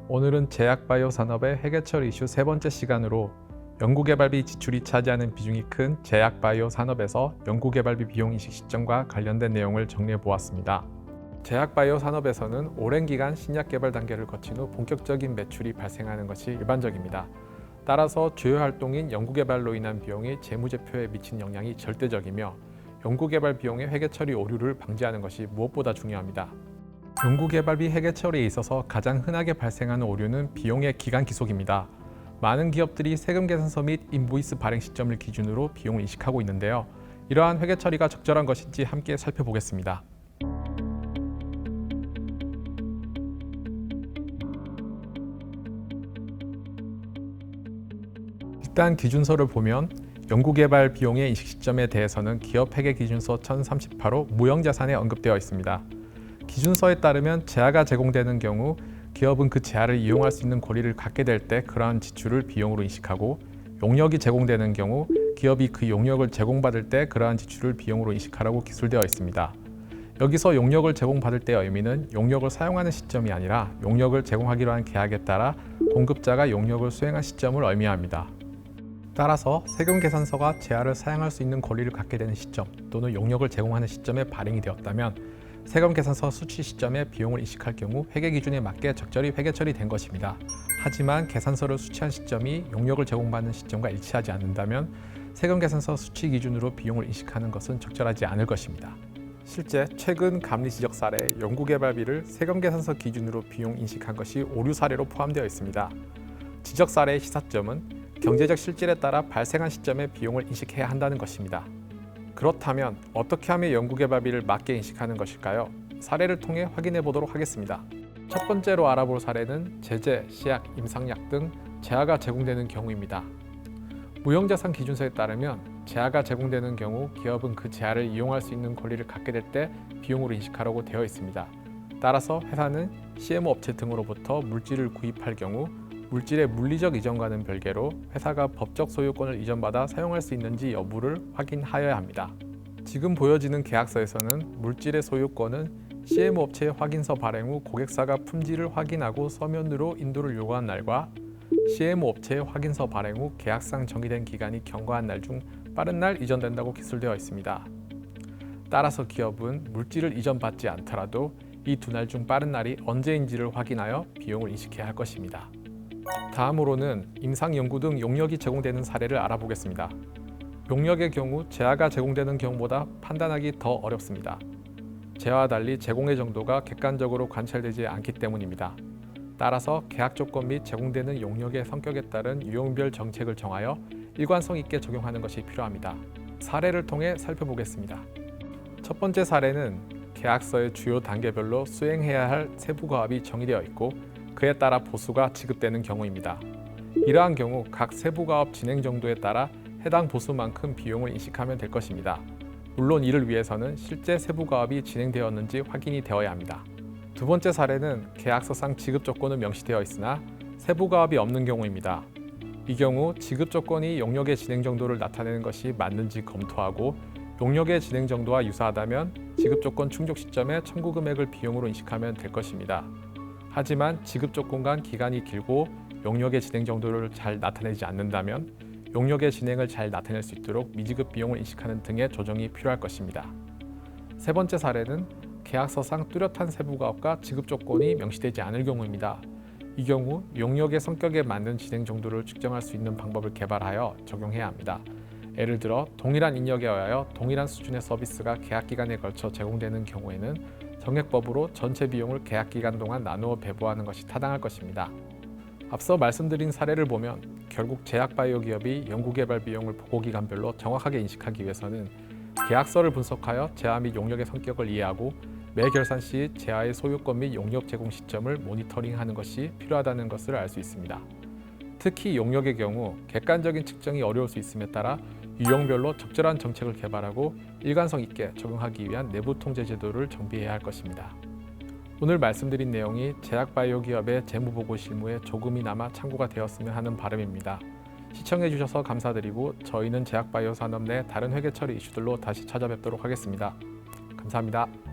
오늘은 제약바이오 산업의 회계처리 이슈 세 번째 시간으로 연구개발비 지출이 차지하는 비중이 큰 제약바이오 산업에서 연구개발비 비용 인식 시점과 관련된 내용을 정리해 보았습니다. 제약바이오 산업에서는 오랜 기간 신약 개발 단계를 거친 후 본격적인 매출이 발생하는 것이 일반적입니다. 따라서 주요 활동인 연구개발로 인한 비용이 재무제표에 미친 영향이 절대적이며 연구개발 비용의 회계처리 오류를 방지하는 것이 무엇보다 중요합니다. 연구개발비 회계처리에 있어서 가장 흔하게 발생하는 오류는 비용의 기간 기속입니다. 많은 기업들이 세금 계산서 및 인보이스 발행 시점을 기준으로 비용을 인식하고 있는데요. 이러한 회계처리가 적절한 것인지 함께 살펴보겠습니다. 일단 기준서를 보면 연구개발 비용의 인식 시점에 대해서는 기업 회계 기준서 1038호 무형자산에 언급되어 있습니다. 기준서에 따르면 재화가 제공되는 경우 기업은 그 재화를 이용할 수 있는 권리를 갖게 될 때 그러한 지출을 비용으로 인식하고, 용역이 제공되는 경우 기업이 그 용역을 제공받을 때 그러한 지출을 비용으로 인식하라고 기술되어 있습니다. 여기서 용역을 제공받을 때의 의미는 용역을 사용하는 시점이 아니라 용역을 제공하기로 한 계약에 따라 공급자가 용역을 수행한 시점을 의미합니다. 따라서 세금 계산서가 재화를 사용할 수 있는 권리를 갖게 되는 시점 또는 용역을 제공하는 시점에 발행이 되었다면 세금 계산서 수취 시점에 비용을 인식할 경우 회계 기준에 맞게 적절히 회계 처리된 것입니다. 하지만 계산서를 수취한 시점이 용역을 제공받는 시점과 일치하지 않는다면 세금 계산서 수취 기준으로 비용을 인식하는 것은 적절하지 않을 것입니다. 실제 최근 감리 지적 사례 연구개발비를 세금 계산서 기준으로 비용 인식한 것이 오류 사례로 포함되어 있습니다. 지적 사례의 시사점은 경제적 실질에 따라 발생한 시점에 비용을 인식해야 한다는 것입니다. 그렇다면 어떻게 하면 연구개발비를 맞게 인식하는 것일까요? 사례를 통해 확인해 보도록 하겠습니다. 첫 번째로 알아볼 사례는 제재, 시약, 임상약 등 재화가 제공되는 경우입니다. 무형자산 기준서에 따르면 재화가 제공되는 경우 기업은 그 재화를 이용할 수 있는 권리를 갖게 될 때 비용으로 인식하라고 되어 있습니다. 따라서 회사는 CMO 업체 등으로부터 물질을 구입할 경우 물질의 물리적 이전과는 별개로 회사가 법적 소유권을 이전받아 사용할 수 있는지 여부를 확인하여야 합니다. 지금 보여지는 계약서에서는 물질의 소유권은 CMO 업체의 확인서 발행 후 고객사가 품질을 확인하고 서면으로 인도를 요구한 날과 CMO 업체의 확인서 발행 후 계약상 정의된 기간이 경과한 날 중 빠른 날 이전된다고 기술되어 있습니다. 따라서 기업은 물질을 이전받지 않더라도 이 두 날 중 빠른 날이 언제인지를 확인하여 비용을 인식해야 할 것입니다. 다음으로는 임상연구 등 용역이 제공되는 사례를 알아보겠습니다. 용역의 경우 재화가 제공되는 경우보다 판단하기 더 어렵습니다. 재화와 달리 제공의 정도가 객관적으로 관찰되지 않기 때문입니다. 따라서 계약 조건 및 제공되는 용역의 성격에 따른 유형별 정책을 정하여 일관성 있게 적용하는 것이 필요합니다. 사례를 통해 살펴보겠습니다. 첫 번째 사례는 계약서의 주요 단계별로 수행해야 할 세부과업이 정의되어 있고 그에 따라 보수가 지급되는 경우입니다. 이러한 경우 각 세부과업 진행 정도에 따라 해당 보수만큼 비용을 인식하면 될 것입니다. 물론 이를 위해서는 실제 세부과업이 진행되었는지 확인이 되어야 합니다. 두 번째 사례는 계약서상 지급 조건은 명시되어 있으나 세부과업이 없는 경우입니다. 이 경우 지급 조건이 용역의 진행 정도를 나타내는 것이 맞는지 검토하고 용역의 진행 정도와 유사하다면 지급 조건 충족 시점에 청구 금액을 비용으로 인식하면 될 것입니다. 하지만 지급 조건간 기간이 길고 용역의 진행 정도를 잘 나타내지 않는다면 용역의 진행을 잘 나타낼 수 있도록 미지급 비용을 인식하는 등의 조정이 필요할 것입니다. 세 번째 사례는 계약서상 뚜렷한 세부과업과 지급 조건이 명시되지 않을 경우입니다. 이 경우 용역의 성격에 맞는 진행 정도를 측정할 수 있는 방법을 개발하여 적용해야 합니다. 예를 들어 동일한 인력에 의하여 동일한 수준의 서비스가 계약 기간에 걸쳐 제공되는 경우에는 정액법으로 전체 비용을 계약 기간 동안 나누어 배부하는 것이 타당할 것입니다. 앞서 말씀드린 사례를 보면 결국 제약바이오 기업이 연구개발 비용을 보고기간별로 정확하게 인식하기 위해서는 계약서를 분석하여 재화 및 용역의 성격을 이해하고 매 결산 시 재화의 소유권 및 용역 제공 시점을 모니터링하는 것이 필요하다는 것을 알 수 있습니다. 특히 용역의 경우 객관적인 측정이 어려울 수 있음에 따라 유형별로 적절한 정책을 개발하고 일관성 있게 적용하기 위한 내부 통제 제도를 정비해야 할 것입니다. 오늘 말씀드린 내용이 제약바이오 기업의 재무보고 실무에 조금이나마 참고가 되었으면 하는 바람입니다. 시청해 주셔서 감사드리고 저희는 제약바이오 산업 내 다른 회계처리 이슈들로 다시 찾아뵙도록 하겠습니다. 감사합니다.